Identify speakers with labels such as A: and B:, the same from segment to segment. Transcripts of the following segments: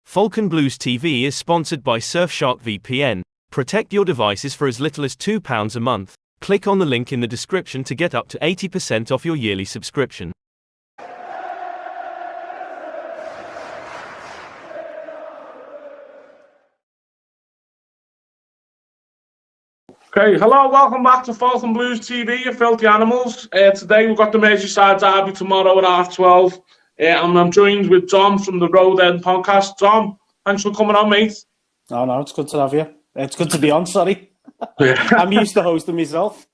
A: Falcon Blues TV is sponsored by Surfshark VPN. Protect your devices for as little as £2 a month. Click on the link in the description to get up to 80% off your yearly subscription.
B: Okay, hello, welcome back to Falcon Blues TV, you filthy animals. Today we've got the Merseyside derby tomorrow at 12:30. And I'm joined with Dom from the Road End podcast. Dom, thanks for coming on, mate.
C: No, it's good to have you. It's good to be on, sorry.
B: Yeah.
C: I'm used to hosting myself.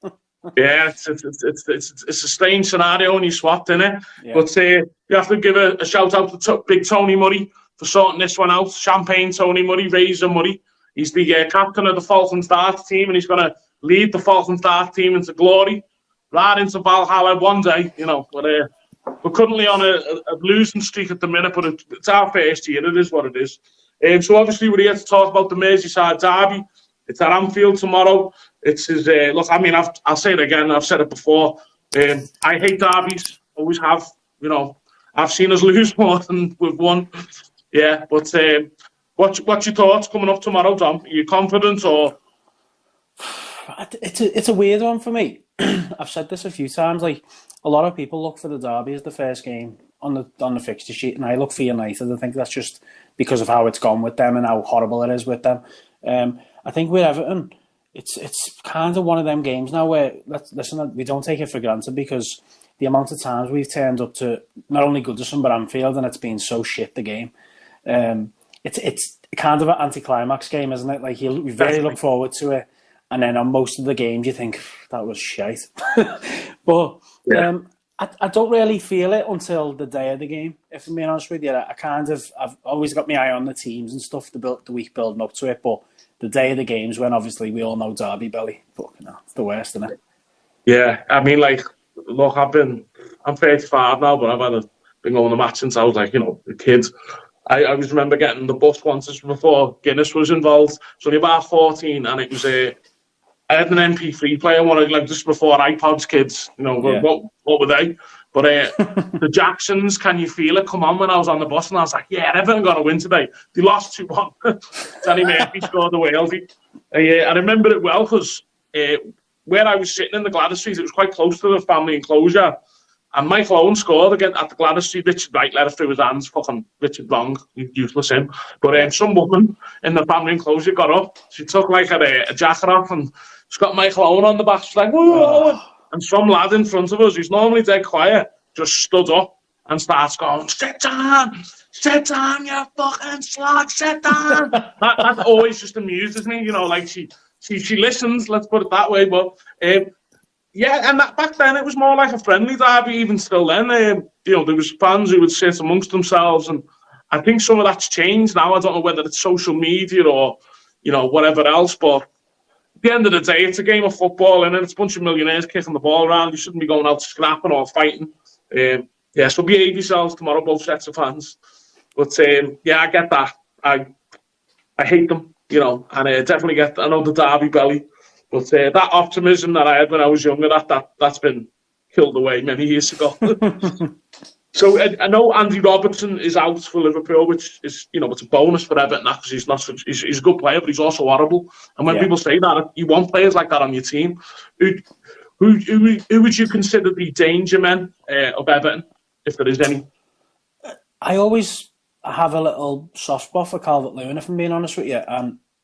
B: Yeah, it's a strange scenario when you swapped, innit?
C: Yeah.
B: But you have to give a shout out to Big Tony Murray for sorting this one out. Champagne Tony Murray, Razor Murray. He's the captain of the Falcons Dart team, and he's going to lead the Falcons Dart team into glory, right into Valhalla one day, you know. But we're currently on a losing streak at the minute, but it's our first year. It is what it is. So obviously we're here to talk about the Merseyside derby. It's at Anfield tomorrow. It's his, look, I mean, I'll say it again. I've said it before. I hate derbies. Always have. You know, I've seen us lose more than we've won. Yeah, but what's your thoughts coming up tomorrow, Dom? Are you confident or?
C: It's a weird one for me. I've said this a few times. Like, a lot of people look for the derby as the first game on the fixture sheet, and I look for United. I think that's just because of how it's gone with them and how horrible it is with them. I think with Everton, it's kind of one of them games now where listen, we don't take it for granted because the amount of times we've turned up to not only Goodison but Anfield and it's been so shit the game. It's kind of an anticlimax game, isn't it? Like you very look forward to it, and then on most of the games you think that was shite. But yeah. I don't really feel it until the day of the game. If I'm being honest with you, I've always got my eye on the teams and stuff the week building up to it. But the day of the games, when obviously we all know Derby belly, fucking hell, it's the worst, isn't it?
B: Yeah, I mean, like, look, I'm 35 now, but been going to match since I was like, a kid. I always remember getting the bus once before Guinness was involved. So only about 14, and it was I had an MP3 player, like just before iPods, kids. Yeah. What were they? But the Jacksons, Can You Feel It? Come on, when I was on the bus, and I was like, yeah, Everton got to win today. They lost 2-1. Danny Murphy scored the Walesy. I remember it well because where I was sitting in the Gladys Street, it was quite close to the family enclosure. And Michael Owen scored again at the Gladys Street. Richard Wright let it through his hands. Fucking Richard Wrong. Useless him. But some woman in the family enclosure got up. She took like a jacket off and she's got Michael Owen on the back. She's like, whoa. Oh. And some lad in front of us, who's normally dead quiet, just stood up and starts going, sit down, you fucking slag, sit down. that always just amuses me. Like she listens, let's put it that way. But yeah, and back then it was more like a friendly derby. Even still then, there was fans who would sit amongst themselves, and I think some of that's changed now. I don't know whether it's social media or whatever else, but at the end of the day, it's a game of football, and it's a bunch of millionaires kicking the ball around. You shouldn't be going out scrapping or fighting. So behave yourselves tomorrow, both sets of fans. But yeah, I get that. I hate them, and I definitely get. I know the derby belly. But that optimism that I had when I was younger, that's been killed away many years ago. So I know Andy Robertson is out for Liverpool, which is, it's a bonus for Everton because he's a good player, but he's also horrible. And when people say that, you want players like that on your team. Who would you consider the danger men of Everton, if there is any?
C: I always have a little soft spot for Calvert-Lewin, if I'm being honest with you.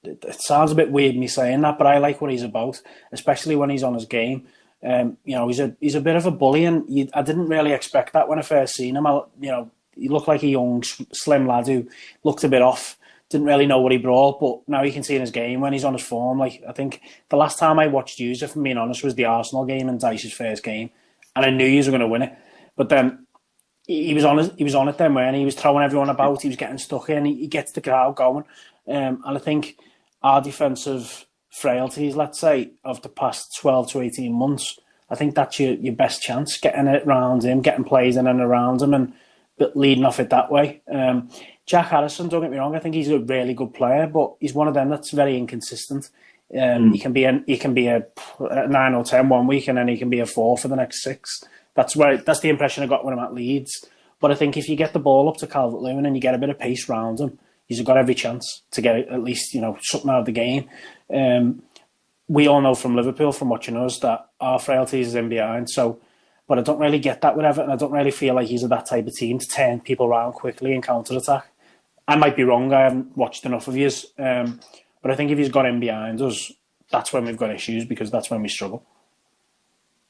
C: It sounds a bit weird me saying that, but I like what he's about, especially when he's on his game. He's a bit of a bully, and I didn't really expect that when I first seen him. He looked like a young, slim lad who looked a bit off, didn't really know what he brought, but now you can see in his game when he's on his form. Like, I think the last time I watched Hughes, if I'm being honest, was the Arsenal game and Dyche's first game, and I knew he was going to win it. But then he was on it then when he was throwing everyone about, he was getting stuck in, he gets the crowd going, and I think our defensive frailties, let's say, of the past 12 to 18 months, I think that's your best chance, getting it around him, getting plays in and around him, and leading off it that way. Jack Harrison, don't get me wrong, I think he's a really good player, but he's one of them that's very inconsistent. He can be a 9 or 10 one week, and then he can be a 4 for the next 6. That's the impression I got when I'm at Leeds. But I think if you get the ball up to Calvert-Lewin and you get a bit of pace round him, he's got every chance to get at least something out of the game. We all know from Liverpool, from watching us, that our frailties is in behind. So, but I don't really get that with Everton. I don't really feel like he's that type of team to turn people around quickly and counter attack. I might be wrong. I haven't watched enough of his, but I think if he's got in behind us, that's when we've got issues, because that's when we struggle.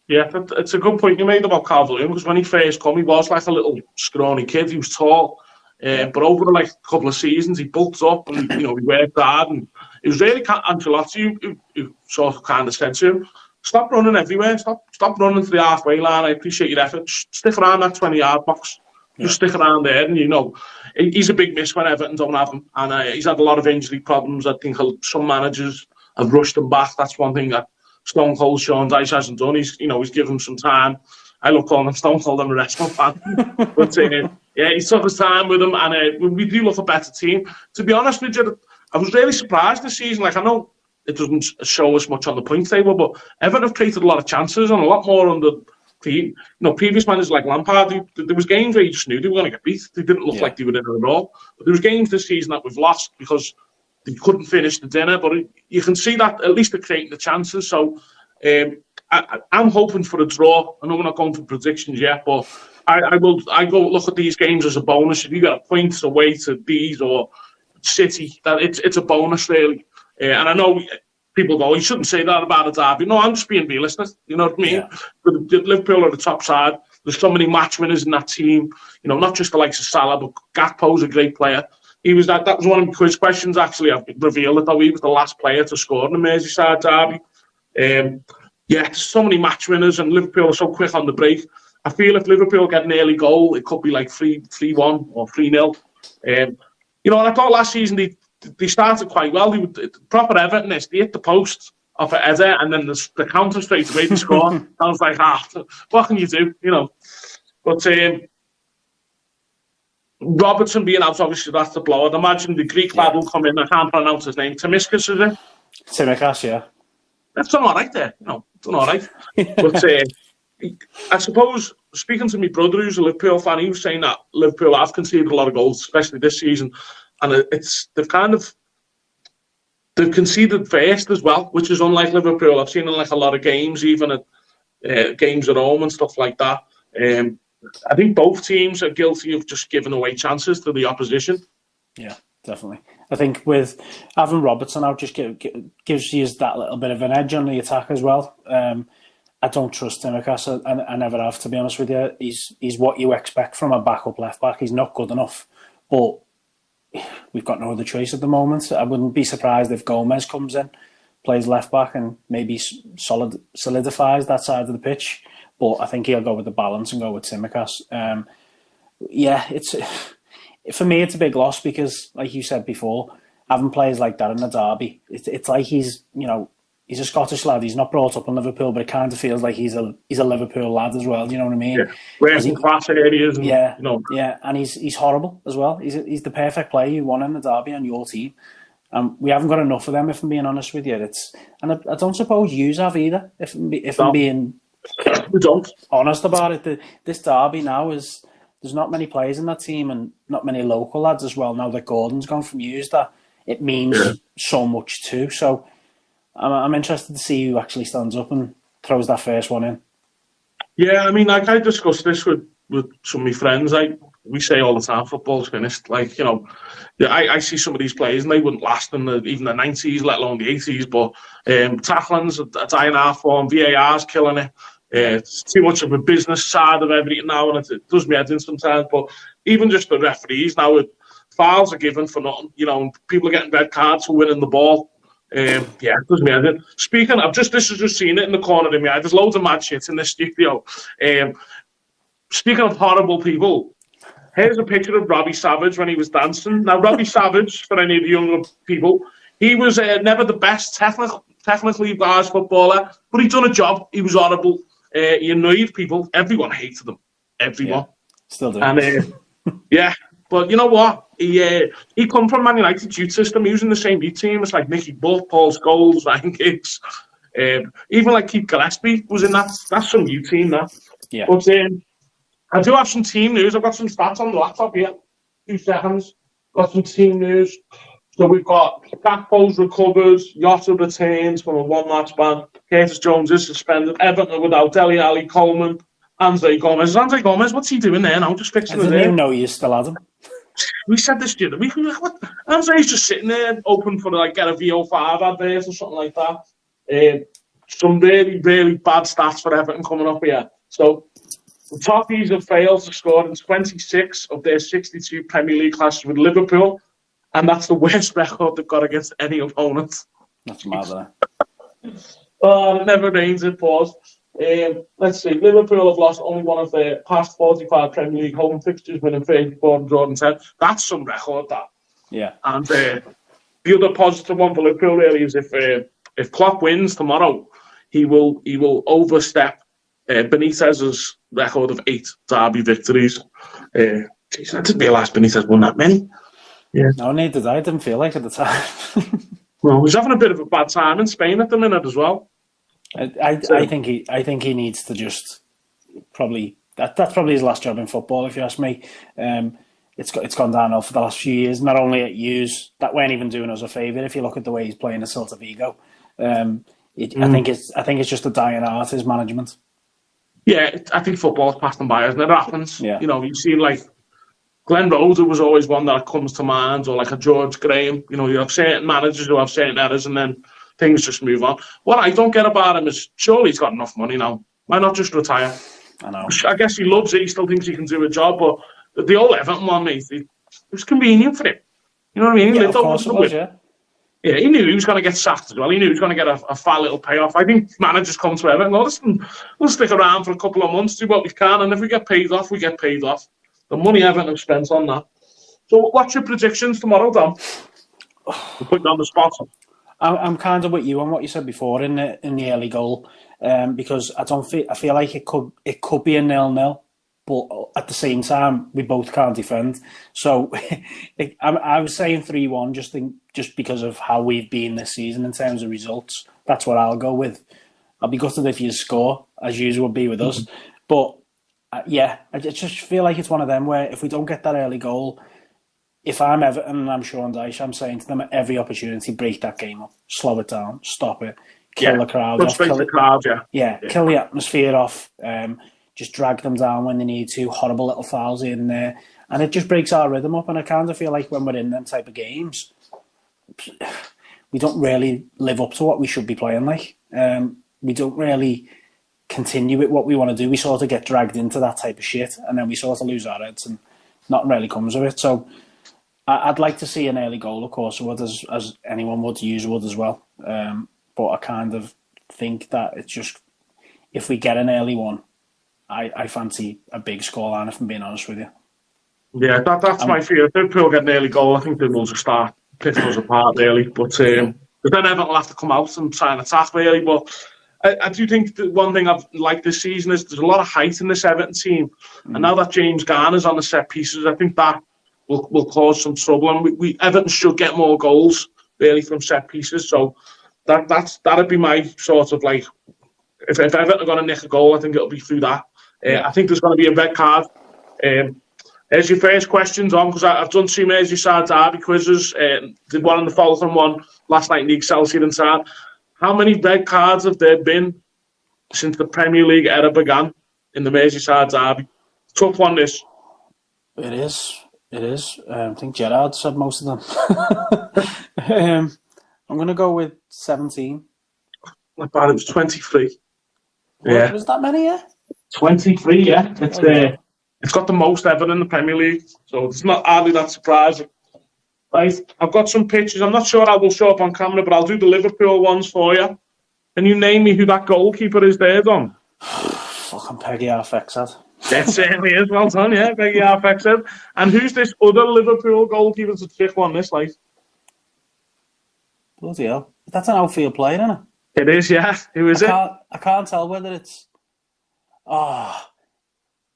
B: Yeah, it's a good point you made about Calvert-Lewin, because when he first came, he was like a little scrawny kid. He was tall, but over like a couple of seasons, he bulked up and he worked hard. And it was really Ancelotti who sort of kind of said to him, "Stop running everywhere. Stop running to the halfway line. I appreciate your effort. Stick around that 20-yard box. Just stick around there." And he's a big miss when Everton don't have him, and he's had a lot of injury problems. I think some managers have rushed him back. That's one thing that Stone Cold Sean Dyche hasn't done. He's given him some time. I love calling him Stone Cold. I'm a wrestling fan, but he took his time with him, and we do look a better team. To be honest with you, I was really surprised this season. Like, I know it doesn't show us much on the point table, but Everton have created a lot of chances, and a lot more under previous managers like Lampard. There was games where you just knew they were going to get beat. They didn't look like they were in it at all. But there was games this season that we've lost because they couldn't finish the dinner. But you can see that at least they're creating the chances. So I'm hoping for a draw. I know we're not going for predictions yet, but I go look at these games as a bonus. If you get a point away to these or City, that it's a bonus really. And I know people go, "You shouldn't say that about a derby." No, I'm just being realistic. You know what I mean? Yeah. But Liverpool are the top side. There's so many match winners in that team. Not just the likes of Salah, but Gakpo's a great player. He was that was one of the quiz questions. Actually, I've revealed it though. He was the last player to score in the Merseyside derby. So many match winners, and Liverpool are so quick on the break. I feel if Liverpool get an early goal, it could be like 3-1 or 3-0. And I thought last season they started quite well. They were proper Everton. They hit the post off a header, and then the counter straight away they score. I was like, what can you do? But Robertson being out, obviously that's the blow. I'd imagine the Greek lad will come in. I can't pronounce his name. Timiskas, is it?
C: Tsimikas, yeah.
B: That's done all right there. Done all right. But I suppose, speaking to my brother who's a Liverpool fan, he was saying that Liverpool have conceded a lot of goals, especially this season. And they've conceded first as well, which is unlike Liverpool. I've seen in like a lot of games, even at games at home and stuff like that. I think both teams are guilty of just giving away chances to the opposition.
C: Yeah, definitely. I think with having Robertson out just gives you that little bit of an edge on the attack as well. I don't trust Tsimikas. I never have, to be honest with you. He's what you expect from a backup left back. He's not good enough, but we've got no other choice at the moment. I wouldn't be surprised if Gomez comes in, plays left back, and maybe solidifies that side of the pitch. But I think he'll go with the balance and go with Tsimikas. For me, it's a big loss because, like you said before, having players like that in a derby, it's like he's a Scottish lad. He's not brought up in Liverpool, but it kind of feels like he's a Liverpool lad as well. Do you know what I mean?
B: Yeah, wearing class areas.
C: And he's horrible as well. He's the perfect player you want in the derby on your team. We haven't got enough of them, if I'm being honest with you. I don't suppose you have either. If I'm being honest about it, this derby now there's not many players in that team and not many local lads as well. Now that Gordon's gone from Hughes, that it means so much too. So I'm interested to see who actually stands up and throws that first one in.
B: Yeah, I mean, like I discussed this with some of my friends. We say all the time, football's finished. Like, I see some of these players and they wouldn't last in even the 90s, let alone the 80s. But tackling's a dying art form. VAR's killing it. It's too much of a business side of everything now, and it does me head in sometimes. But even just the referees now, fouls are given for nothing. And people are getting red cards for winning the ball. It does me head in. Speaking, this has just seen it in the corner of my eye. There's loads of mad shit in this studio. Speaking of horrible people, here's a picture of Robbie Savage when he was dancing. Now, Robbie Savage, for any of the younger people, he was never the best technically wise footballer, but he done a job. He was horrible. He annoyed people. Everyone hated him. Everyone.
C: Yeah, still do.
B: And but you know what? He come from Man United's youth system. He was in the same youth team. It's like Nicky Butt, Paul Scholes, Ryan Giggs. Even like Keith Gillespie was in that. That's some youth team, that.
C: Yeah.
B: But I do have some team news. I've got some stats on the laptop here. 2 seconds. Got some team news. So we've got Gakpo's recovered, Jota retains from a one-match ban, Curtis Jones is suspended, Everton are without Dele Alli, Coleman, Andre Gomez. Andre Gomez, what's he doing there now? Just fixing
C: I
B: it
C: didn't even
B: there.
C: know you still had him.
B: We said this the other week. We were like, what? Andre's just sitting there, open for like get a VO5 advert or something like that. Some really, really bad stats for Everton coming up here. So the Toffees have failed to score in 26 of their 62 Premier League clashes with Liverpool, and that's the worst record they've got against any opponent.
C: That's mad, isn't it?
B: It never rains, it pours. Let's see, Liverpool have lost only one of their past 45 Premier League home fixtures, winning 34 and drawing 10. That's some record, that.
C: Yeah.
B: And the other positive one for Liverpool really is if Klopp wins tomorrow, he will overstep Benitez's record of 8 derby victories. I didn't realise Benitez won that many. Yeah.
C: No, neither did I. Didn't feel like it at the time.
B: Well, he's having a bit of a bad time in Spain at the minute as well.
C: I think he needs to just probably that's probably his last job in football, if you ask me. It's gone downhill for the last few years. Not only at Hughes, that weren't even doing us a favour. If you look at the way he's playing at Celta Vigo, I think it's just a dying art, his management. Yeah,
B: I think football's passed them by, hasn't it? It happens.
C: Yeah.
B: You know, you've seen like Glenn Roeder was always one that comes to mind, or like a George Graham. You know, you have certain managers who have certain errors, and then things just move on. What I don't get about him is, surely he's got enough money now. Why not just retire?
C: I know.
B: I guess he loves it. He still thinks he can do a job, but the old Everton one, mate, it was convenient for him. You know what I mean?
C: Yeah, of course it was, yeah.
B: Yeah, he knew he was going to get sacked as well. He knew he was going to get a fat little payoff. I think managers come to Everton, well, listen, we'll stick around for a couple of months, do what we can, and if we get paid off, we get paid off. The money Everton have spent on that. So what's your predictions tomorrow, Dom? We'll put you on the spot.
C: I'm kind of with you on what you said before in the early goal, because I feel like it could be a 0-0, but at the same time we both can't defend. So I was saying 3-1 just because of how we've been this season in terms of results. That's what I'll go with. I'll be gutted if you score, as usual would be with us, but I just feel like it's one of them where if we don't get that early goal. If I'm Everton and I'm Sean Dyche, I'm saying to them at every opportunity, break that game up, slow it down, stop it, kill the crowd off.
B: Kill the crowd,
C: kill the atmosphere off, just drag them down when they need to, horrible little fouls in there. And it just breaks our rhythm up. And I kind of feel like when we're in them type of games, we don't really live up to what we should be playing like. We don't really continue with what we want to do. We sort of get dragged into that type of shit, and then we sort of lose our heads and nothing really comes of it. So I'd like to see an early goal, of course, as anyone would, use would as well. But I kind of think that it's just, if we get an early one, I fancy a big scoreline, if I'm being honest with you.
B: Yeah, that's my fear. If Liverpool get an early goal, I think they will just start picking us apart, really. But then Everton will have to come out and try and attack, really. But I do think that one thing I've liked this season is there's a lot of height in this Everton team. And now that James Garner's on the set pieces, I think that will cause some trouble, and Everton should get more goals really from set pieces. So that'd be my sort of like, if Everton are going to nick a goal, I think it'll be through that. I think there's going to be a red card. There's your first question, Dom, because I've done 2 Merseyside derby quizzes. Did one on the Fulham one last night in the Excelsior inside. How many red cards have there been since the Premier League era began in the Merseyside derby? Tough one, this.
C: It is. I think Gerrard said most of them. I'm going to go with 17.
B: Not bad, it was 23.
C: Yeah. Was that many, yeah?
B: 23, yeah. It's got the most ever in the Premier League, so it's not hardly that surprising. Right, I've got some pictures. I'm not sure I will show up on camera, but I'll do the Liverpool ones for you. Can you name me who that goalkeeper is there, Don?
C: Fucking Peggy Arfexad.
B: That certainly is. Well done, yeah. Peggy Arfexad. And who's this other Liverpool goalkeeper? It's a trick one, this, like.
C: Bloody hell. That's an outfield player, isn't it?
B: It is, yeah. Who is it?
C: I can't tell whether it's...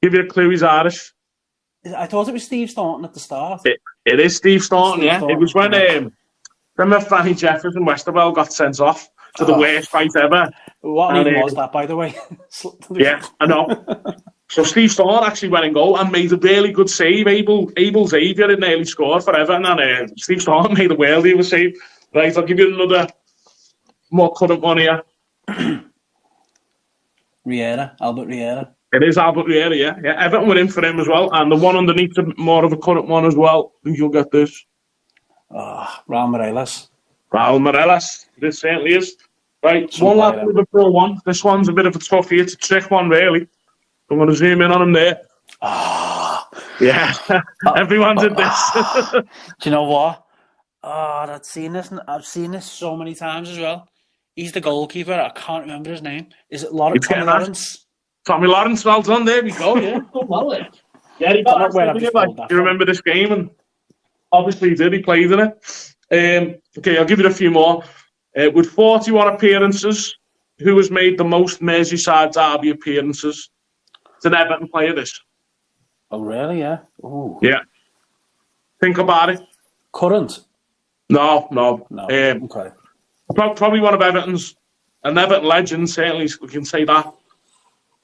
B: Give you a clue, he's Irish.
C: I thought it was Steve Staunton at the start.
B: It is Steve Staunton, yeah. It was when remember Fanny Jeffers and Westerwell got sent off to the worst fight ever.
C: What even was that, by the way?
B: Yeah, I know. So Steve Storm actually went and goal and made a really good save. Abel Xavier had nearly scored for Everton, and Steve Storm made a worldie of a save. Right, I'll give you another more current one here.
C: Albert Riera.
B: It is Albert Riera, yeah. Everton were in for him as well, and the one underneath more of a current one as well. I think you'll get this.
C: Raul Morelos.
B: Raul Morelos. This certainly is. Right, one last Liverpool one. This one's a bit of a toughie. It's a trick one, really. I'm going to zoom in on him there. Yeah, everyone's in this.
C: Do you know what? I've seen this so many times as well. He's the goalkeeper. I can't remember his name. Is it Tommy Lawrence?
B: Tommy Lawrence, well done. There we go. Yeah, yeah. He got you remember this game, and obviously he did. He played in it. Okay, I'll give you a few more. With 41 appearances, who has made the most Merseyside derby appearances? It's an Everton player, this.
C: Oh, really? Yeah. Ooh.
B: Yeah. Think about it.
C: Current?
B: No.
C: Okay.
B: Probably one of Everton's, an Everton legend, certainly we can say that.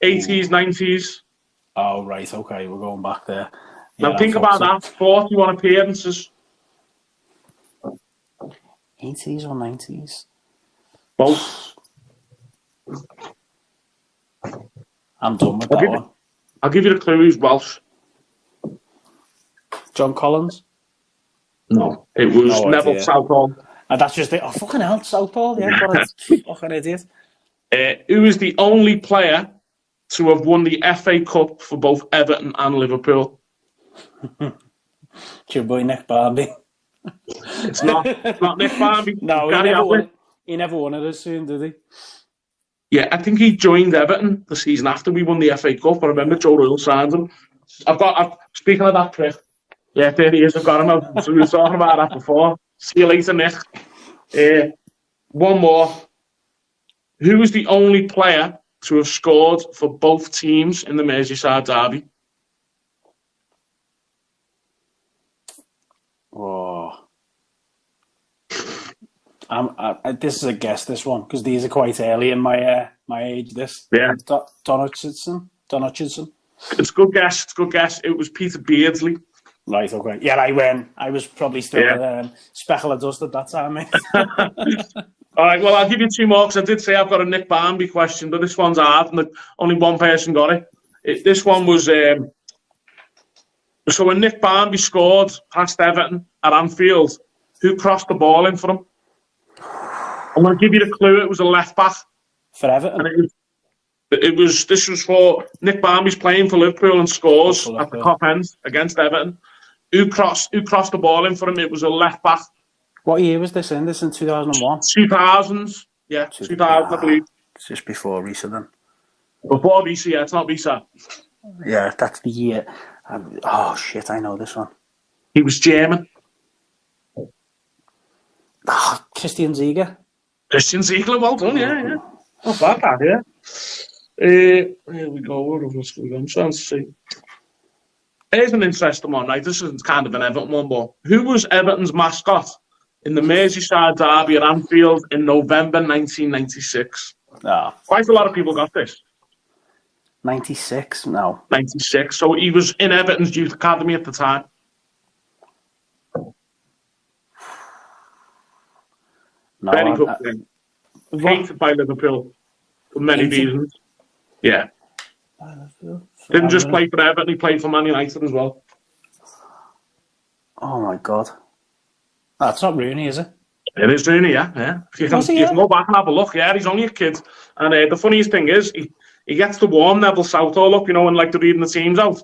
B: 80s, 90s.
C: Oh, right, okay, we're going back there.
B: Yeah, now think about that, 41 appearances.
C: 80s or 90s?
B: Both.
C: I'm done with that one.
B: I'll give you the clue, he's Welsh.
C: John Collins?
B: No, it was Neville Southall.
C: And that's just it. Oh, fucking hell, Southall, yeah, what a fucking idiot.
B: Who is the only player to have won the FA Cup for both Everton and Liverpool?
C: It's your boy Nick Barmby.
B: It's not Nick Barmby.
C: No, he never won it as soon, did he?
B: Yeah, I think he joined Everton the season after we won the FA Cup. I remember Joe Royle signed him. Speaking of that prick, yeah, 30 years I've got him. So we were talking about that before. See you later, Nick. One more. Who was the only player to have scored for both teams in the Merseyside derby?
C: Oh. This is a guess, this one, because these are quite early in my age, this.
B: Yeah.
C: Don Hutchinson?
B: It's a good guess. It was Peter Beardsley.
C: Right, okay. Yeah, I was probably still a speckle of dust at that time, mate.
B: All right, well, I'll give you two more, because I did say I've got a Nick Barmby question, but this one's hard, and only one person got it. This one was... So when Nick Barmby scored past Everton at Anfield, who crossed the ball in for him? I'm going to give you the clue. It was a left back
C: for Everton.
B: And this was for Nick Barmby's playing for Liverpool and scores at the top end against Everton. Who crossed the ball in for him? It was a left back.
C: What year was this in? This in 2001.
B: 2000s. Yeah, 2000, I believe.
C: It's just before Risa then.
B: Before Risa, yeah, it's not Risa.
C: Yeah, that's the year. Oh shit! I know this one.
B: He was German.
C: Christian Ziege.
B: Christian Ziege, well done, yeah. Not bad, that, yeah. Here we go. What else we going? I'm trying to see. Here's an interesting one, right? This is kind of an Everton one, but who was Everton's mascot in the Merseyside derby at Anfield in November 1996? Quite a lot of people got this.
C: 96? No.
B: 96. So he was in Everton's youth academy at the time.
C: No,
B: very good thing. Hated by Liverpool for many reasons. Yeah. Didn't just play for Everton, he played for Man United as well.
C: Oh my God. That's not Rooney, is it?
B: It is Rooney, yeah. You can go back and have a look. Yeah, he's only a kid. And the funniest thing is, he gets to warm Neville Southall up, and like they're reading the teams out.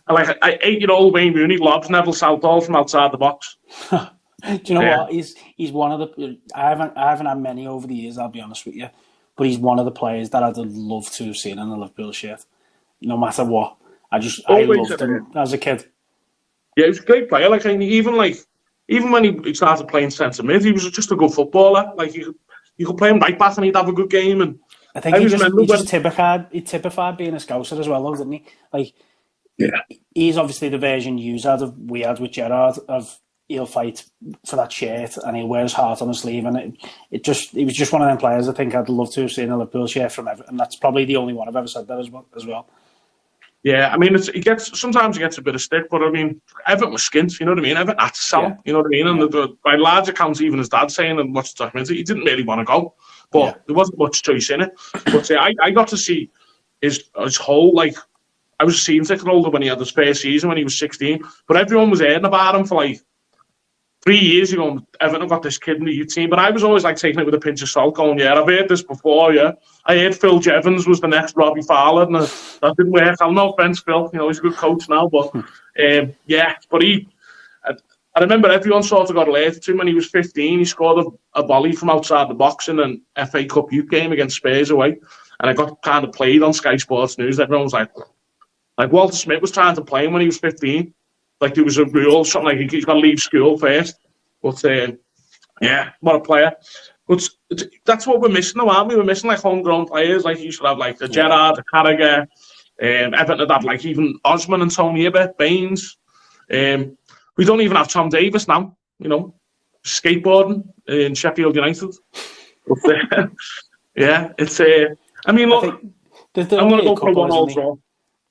B: And like 8-year-old Wayne Rooney lobs Neville Southall from outside the box.
C: Do you know what? He's one of the. I haven't had many over the years. I'll be honest with you, but he's one of the players that I'd love to have seen in the Liverpool shirt. No matter what, I loved him as a kid.
B: Yeah, he was a great player. Like even when he started playing centre mid, he was just a good footballer. Like you could play him right back and he'd have a good game. And
C: I think he just typified being a Scouser as well, though, didn't he? Like,
B: yeah,
C: he's obviously the version we had with Gerrard of. He'll fight for that shirt and he'll wear his heart on his sleeve, and he was just one of them players I think I'd love to have seen a Liverpool shirt from Everton, and that's probably the only one I've ever said that as well.
B: Yeah, I mean, sometimes he gets a bit of stick, but I mean, Everton was skint, you know what I mean? Everton had to sell him, you know what I mean? And by large accounts, even his dad saying and watched the documentary, he didn't really want to go, but there wasn't much choice in it. But I got to see his whole, like, I was a season ticket holder when he had his first season when he was 16, but everyone was hearing about him for like 3 years ago. Everton got this kid in the youth team, but I was always like taking it with a pinch of salt, going, "Yeah, I've heard this before." Yeah, I heard Phil Jevons was the next Robbie Fowler, and that didn't work. I'll no offense, Phil. You know, he's a good coach now, but but I remember everyone sort of got alerted to him when he was 15. He scored a volley from outside the box in an FA Cup youth game against Spurs away, and I got kind of played on Sky Sports News. Everyone was like Walter Smith was trying to play him when he was 15. Like there was a rule, something like he's got to leave school first. But what a player. But that's what we're missing now, aren't we? We're missing like homegrown players. Like you should have like the Gerrard, the Carragher, Everton would have like even Osman and Tony Hibbert, Baines. We don't even have Tom Davis now, you know, skateboarding in Sheffield United. But, it's I mean, look, I'm going to go for 1-1 draw.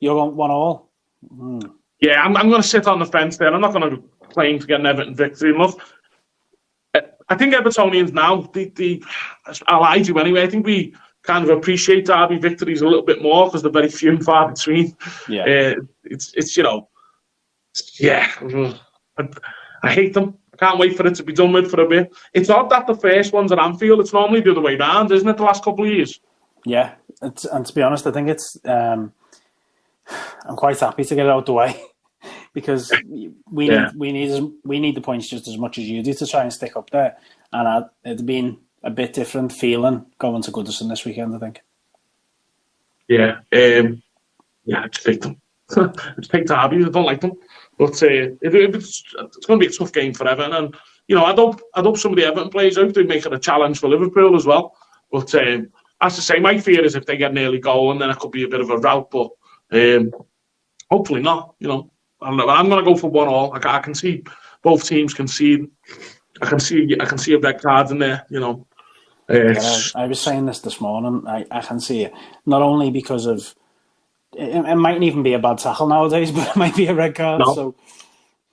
C: You're going 1-1? Mm.
B: Yeah, I'm going to sit on the fence there. I'm not going to claim to get an Everton victory. Look, I think Evertonians now, I lied to you anyway, I think we kind of appreciate derby victories a little bit more because they're very few and far between. Yeah. It's you know, yeah, I hate them. I can't wait for it to be done with for a bit. It's odd that the first one's at Anfield. It's normally the other way round, isn't it, the last couple of years?
C: Yeah, and to be honest, I think it's... I'm quite happy to get it out the way because we need the points just as much as you do to try and stick up there. And it'd been a bit different feeling going to Goodison this weekend, I think.
B: Yeah, I just hate them. I just hate Derby. I don't like them. But it's going to be a tough game for Everton. And you know, I hope some of the Everton players out there make it a challenge for Liverpool as well. But as I say, my fear is if they get an early goal, and then it could be a bit of a rout. But hopefully not. You know, I'm going to go for 1-1. I can see both teams concede. I can see a red card in there. You know,
C: I was saying this morning. I can see it not only because of it mightn't even be a bad tackle nowadays, but it might be a red card. No. So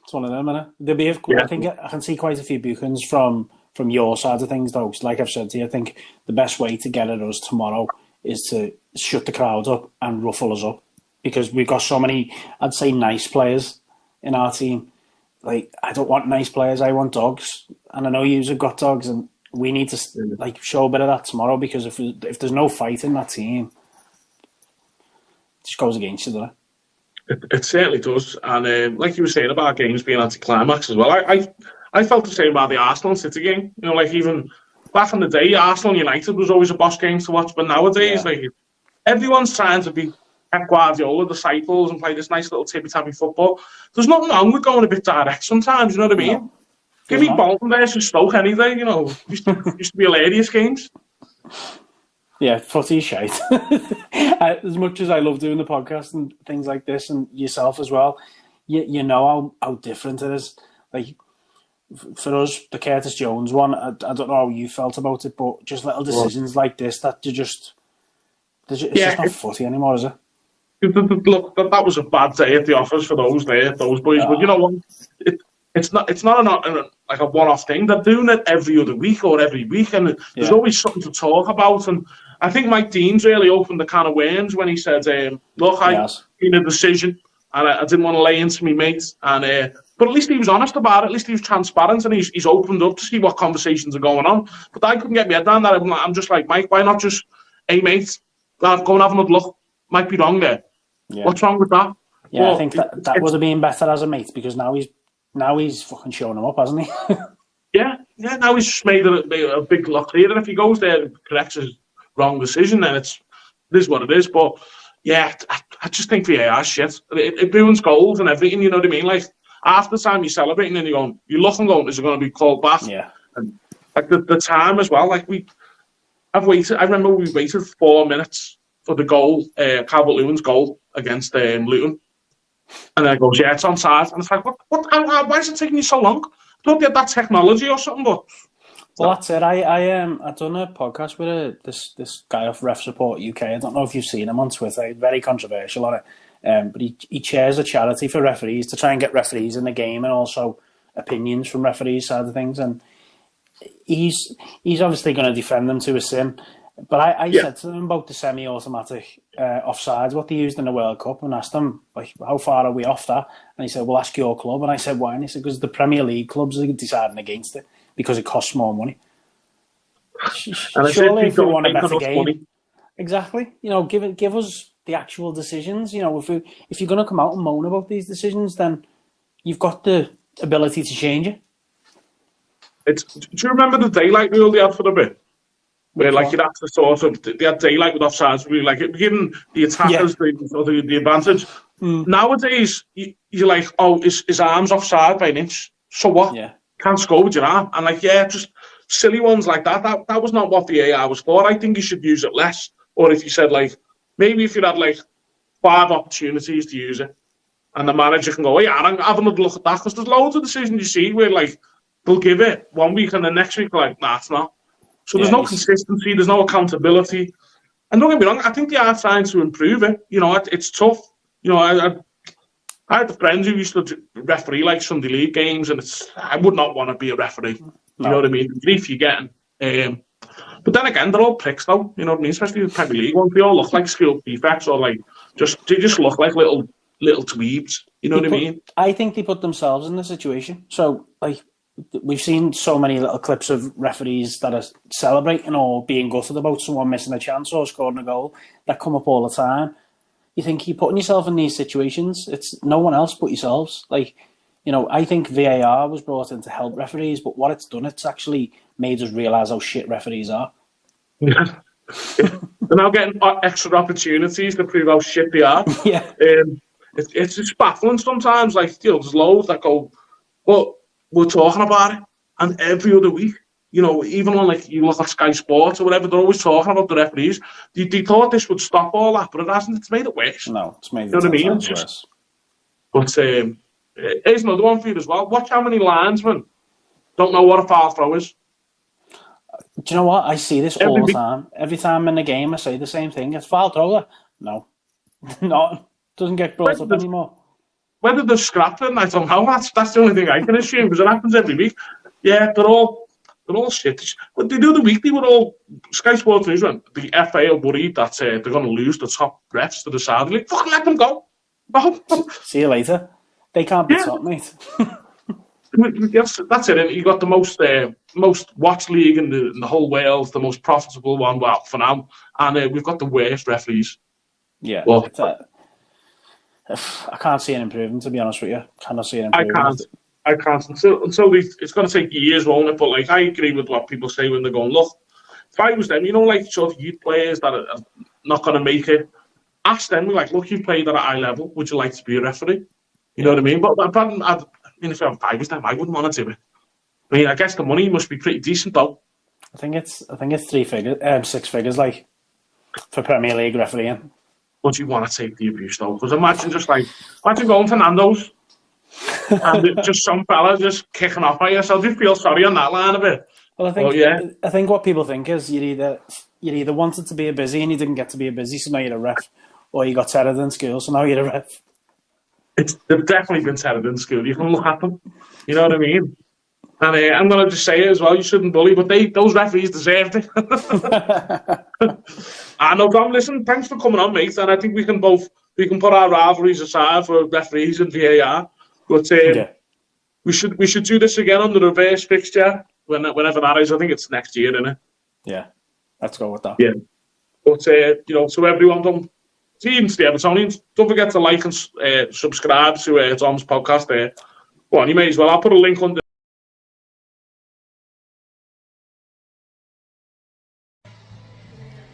C: it's one of them, isn't it? There'll be. I think I can see quite a few bookings from your side of things, though. Like I've said to you, I think the best way to get at us tomorrow is to shut the crowd up and ruffle us up. Because we've got so many, I'd say, nice players in our team. Like, I don't want nice players, I want dogs. And I know you've got dogs, and we need to like show a bit of that tomorrow, because if there's no fight in that team, it just goes against you, doesn't
B: it? It certainly does. And like you were saying about games being anti-climax as well, I felt the same about the Arsenal City game. You know, like even back in the day, Arsenal United was always a boss game to watch. But nowadays, like everyone's trying to be Pep Guardiola, disciples, and play this nice little tippy-tappy football. There's nothing wrong with going a bit direct sometimes, you know what I mean? No, give me Bolton versus Stoke any day, you know. Used to be hilarious games.
C: Yeah, footy shite. As much as I love doing the podcast and things like this, and yourself as well, you know how different it is. Like, for us, the Curtis Jones one, I don't know how you felt about it, but just little decisions like this that it's just not footy anymore, is it?
B: Look, that was a bad day at the office for those boys. But you know what? It's not like a one-off thing. They're doing it every other week or every week, and there's always something to talk about. And I think Mike Dean's really opened the can of worms when he said, "Look, I made a decision, and I didn't want to lay into me mates." And but at least he was honest about it. At least he was transparent, and he's opened up to see what conversations are going on. But I couldn't get my head down that. I'm just like, Mike, why not just, hey mate, go and have another look. Might be wrong there. Yeah. What's wrong with that?
C: Yeah, well, I think that would have been better as a mate, because now he's fucking showing him up, hasn't he?
B: yeah. Now he's just made a big lot clearer. And if he goes there and corrects his wrong decision, then it is what it is. But yeah, I just think VAR shit. It ruins goals and everything. You know what I mean? Like after the time you're celebrating and you look and go, is it going to be called back?
C: Yeah.
B: And like the time as well. Like I've waited. I remember we waited 4 minutes for the goal, Calvert-Lewin's goal against Luton. And then it goes, it's onside. And it's like, what? Why is it taking you so long? Don't get that technology or something, but...
C: Well, that's it. I done a podcast with this guy off Ref Support UK. I don't know if you've seen him on Twitter. He's very controversial on it. But he chairs a charity for referees to try and get referees in the game and also opinions from referees side of things. And he's obviously going to defend them to a sin. But I said to them about the semi-automatic offsides, what they used in the World Cup, and asked them, like, how far are we off that? And he said, well, ask your club. And I said, why? And he said, because the Premier League clubs are deciding against it because it costs more money.
B: And
C: surely if we want a better game,
B: money.
C: Exactly. Give us the actual decisions. If you're going to come out and moan about these decisions, then you've got the ability to change it.
B: Do you remember the daylight rule they had for a bit? Where you'd have to sort of, they had daylight with offsides, really, like giving the attackers the advantage. Nowadays, you're like, oh, his arm's offside by an inch. So what? Yeah. Can't score with your arm. And just silly ones like that. That was not what VAR was for. I think you should use it less. Or if you said, maybe if you had 5 opportunities to use it, and the manager can go, I'm having a look at that, because there's loads of decisions you see where they'll give it 1 week and the next week nah, it's not. So there's no consistency, there's no accountability. And don't get me wrong, I think they are trying to improve it. It's tough. I had a friend who used to referee Sunday league games, and I would not want to be a referee. You know what I mean? The grief you're getting. But then again, they're all pricks though. You know what I mean? Especially the Premier League ones. They all look like school prefects, or they just look like little tweebs. You know what I mean?
C: I think they put themselves in the situation. So we've seen so many little clips of referees that are celebrating or being gutted about someone missing a chance or scoring a goal that come up all the time. You think you're putting yourself in these situations. It's no one else but yourselves. I think VAR was brought in to help referees, but what it's done, it's actually made us realise how shit referees are.
B: They're now getting extra opportunities to prove how shit they are.
C: Yeah.
B: It's just baffling sometimes. There's loads that go, well, we're talking about it, and every other week, even on you look at Sky Sports or whatever, they're always talking about the referees. They thought this would stop all that, but it hasn't. It's made it worse.
C: No, it's made it
B: worse. But here's another one for you as well. Watch how many linesmen don't know what a foul throw is.
C: Do you know what? I see this all the time. Every time I'm in the game, I say the same thing. It's foul throw. No, not doesn't get brought up anymore.
B: Whether they're scrapping, I don't know. That's the only thing I can assume, because it happens every week. Yeah, they're all shit. But they do the weekly with all Sky Sports News. When the FA are worried that they're going to lose the top refs to the Saudi League, fucking let them go.
C: See you later. They can't be top, mate.
B: Yes, that's it. You got the most watched league in the whole world, the most profitable one. Well, for now, and we've got the worst referees.
C: Yeah. Well, I can't see an improvement, to be honest with you. Cannot see an improvement.
B: I can't. Until it's going to take years, won't it? But I agree with what people say when they're going, look, if I was them, sort of youth players that are not going to make it, ask them, look, you've played at a high level. Would you like to be a referee? You know what I mean? But if I was them, I wouldn't want to do it. I guess the money must be pretty decent, though.
C: I think it's 6 figures, for Premier League refereeing.
B: Would you want to take the abuse, though? Because imagine going to Nando's and just some fella just kicking off at you. So do you feel sorry on that line a bit?
C: Well, I think what people think is you either wanted to be a busy and you didn't get to be a busy, so now you're a ref, or you got terrored in school, so now you're a ref.
B: They've definitely been terrored in school. You can look at them. You know what I mean? And I'm going to just say it as well. You shouldn't bully, but those referees deserved it. No problem. Listen, thanks for coming on, mate. And I think we can put our rivalries aside for referees and VAR. But we should do this again on the reverse fixture whenever that is. I think it's next year, isn't it?
C: Yeah, let's go with that.
B: Yeah, but so everyone, even to the Evertonians, don't forget to like and subscribe to Tom's podcast. There, go on, you may as well. I'll put a link under.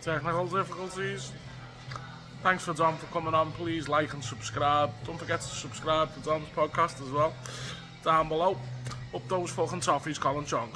B: Technical difficulties. Thanks for Dom for coming on. Please like and subscribe. Don't forget to subscribe to Dom's podcast as well. Down below. Up those fucking toffees, Colin Chong.